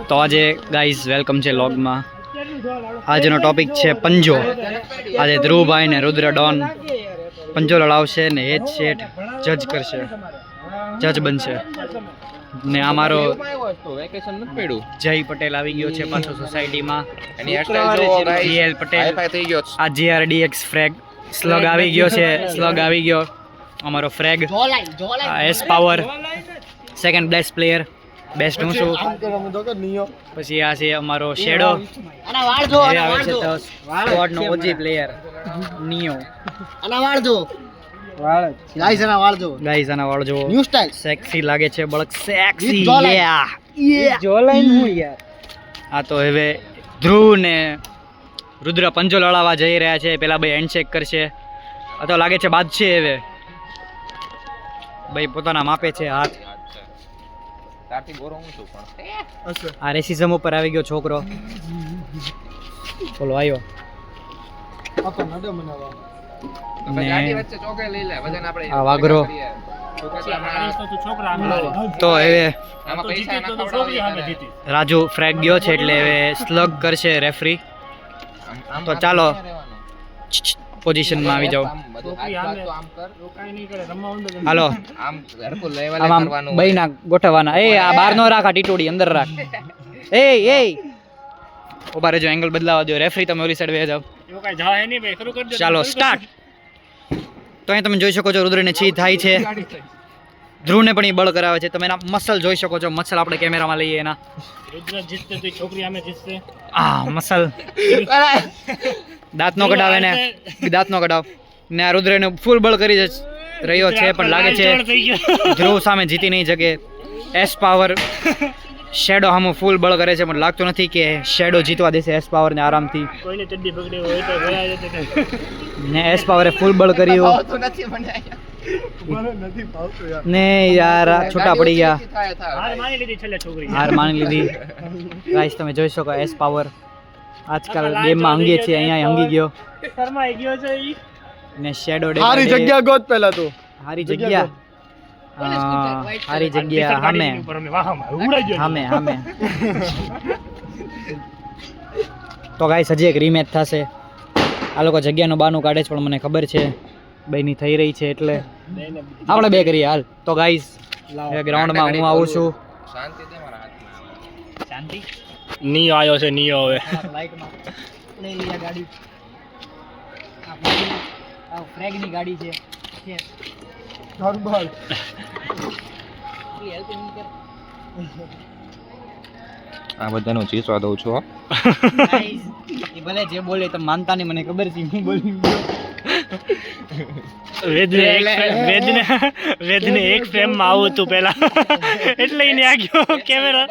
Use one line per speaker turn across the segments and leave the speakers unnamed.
તો આજે guys welcome છે લોગમાં. આજનો ટોપિક છે પંજો. આજે ધ્રુવભાઈ ને રુદ્ર ડોન પંજો લડાવશે ને એ જ શેઠ જજ કરશે, જજ બનશે. ને અમારો જય પટેલ આવી ગયો છે પાછો સોસાયટીમાં. જીએલ પટેલ આ GRDX ફ્રેગ સ્લગ આવી ગયો છે, સ્લગ આવી ગયો અમારો frag. S power second best player, best હું છું. પછી આ છે અમારો શેડો, આવે છે તો સ્ક્વોડનો ઓજી પ્લેયર નિયો. ગાઈસ આના વાળ જો ન્યુ સ્ટાઇલ સેક્સી લાગે છે, બળક સેક્સી. યા જો લાઈન હું યાર. આ તો હવે ધ્રુવ ને રુદ્ર પંજો લડાવવા જઈ રહ્યા છે. પેલા ભાઈ હેન્ડશેક કરશે. આ તો લાગે છે બાદ છે. હવે ભાઈ પોતાના માપે છે હાથ. આ રેસિઝમ ઉપર આવી ગયો છોકરો. બોલો આવ્યો. આ વાઘરો તો હવે રાજુ ફ્રેગ ગયો છે એટલે હવે સ્લગ કરશે રેફરી. તો ચાલો પોઝિશનમાં આવી જાઓ. હાલો આમ બઈના ગોઠવવાના. એ આ બહાર નો રાખ, આ ટીટોડી અંદર રાખ. એ ઉભા રહેજો, એંગલ બદલાવા દો. રેફરી તમે ઓલી સાઈડ વહી જાઓ. ચાલો સ્ટાર્ટ. તો અહીં તમે જોઈ શકો છો રુદ્રને છી થાય છે, ધ્રુવને પણ એ બળ કરાવે છે. તમે એના મસલ જોઈ શકો છો. મસલ આપણે કેમેરામાં લઈએ એના. રુદ્ર જીતશે તો છોકરી આમે જીતશે. આ મસલ દાંત નો કઢાવે ને, દાંત નો કઢાવ ને. આ રુદ્રને ફૂલ બળ કરી રહ્યો છે પણ લાગે છે ધ્રુવ સામે જીતી નહીં શકે. એસ પાવર શેડો સામે ફૂલ બળ કરે છે પણ લાગતું નથી કે શેડો જીતવા દેશે એસ પાવર ને આરામથી. ને એસ પાવરે ફૂલ બળ કર્યું ને યાર છૂટા પડી ગયા. હાર માની લીધી. ગાઈસ તમે જોઈ શકો એસ પાવર આજકાલ ગેમમાં અંગી છે, અહીંયા અંગી ગયો ને. શેડો હારી જગ્યા ગોત પેલા તો. હારી જગ્યા, હારી જગ્યા સામે સામે. તો ગાઈસ હજી એક રીમેચ થશે. આ લોકો જગ્યાનું બાનું કાઢે છે પણ મને ખબર છે બેની થઈ રહી છે એટલે આપણે બે કરીએ. હાલ તો ગાઈસ ગ્રાઉન્ડમાં હું આવું છું. શાંતિ. નિયો આવ્યો છે, નિયો. હવે ગાડી ફ્રેગની ગાડી છે.
આ બધાનો ચીસવા દઉં છું.
ભલે જે બોલે તમે માનતા નહીં, મને ખબર છે. હું બોલી વેદને એક ફ્રેમમાં આવું હતું પેલા એટલે એને આ ગયો કેમેરા.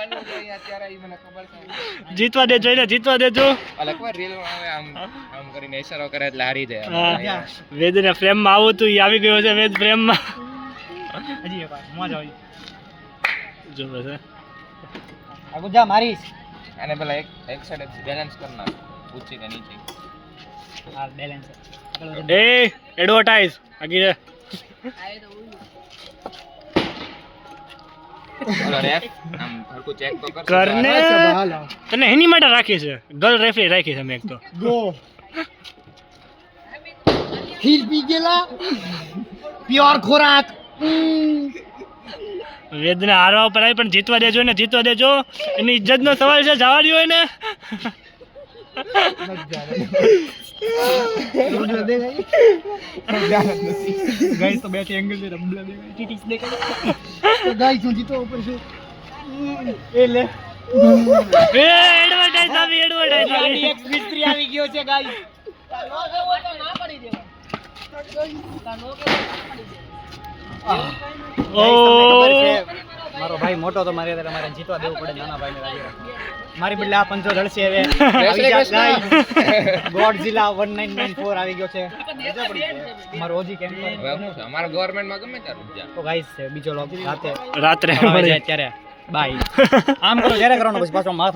જીતવા દેજો એને, જીતવા દેજો. વેદને ફ્રેમમાં આવું હતું, એ આવી ગયો છે વેદ ફ્રેમમાં. હજી મજા આવી જો બસ આગુજા મારીશ.
અને પેલા એક સાઈડ બેલેન્સ કરના, ઊંચી કે નીચે.
હા બેલેન્સ.
એ એડવર્ટાઇઝ આગે રે. ઓલો રેફ આમ હરકુ ચેક તો
કરને. તને એની માટે રાખી છે ગર્લ રેફરી રાખી છે મેં એક તો. ગો હીલ પી ગયેલા પ્યોર ખોરાક. વેદને હારવા ઉપર આવી પણ જીતવા દેજો ને, જીતવા દેજો. એની ઇજ્જતનો સવાલ છે, જવા દો એને. ગાઈસ તો બેઠી એંગલ છે, રબલા દે ટીટીસ દેખાય. તો ગાઈસ હું જીતો ઉપર છું. એ લે એ એડવર્ટાઇઝ આવી, એડવર્ટાઇઝ આવી. એક્સ મિસ્ત્રી આવી ગયો છે ગાઈસ. નો કેવો તો ના પડી દેવા. નો કેવો મારો ભાઈ મોટો તો મારે જીતવા દેવું પડે. નાના ભાઈને મારી બદલે આ પંચો લડશે. હવે ગોડઝિલા 1994 આવી ગયો છે. મારો ઓજી કેમ
અમારા ગવર્નમેન્ટમાં ગમે ત્યારે.
તો ગાઈસ બીજો લોક રાત્રે મળે ત્યારે. બાય. આમ કરો જ્યારે કરવાનો પછી પાછો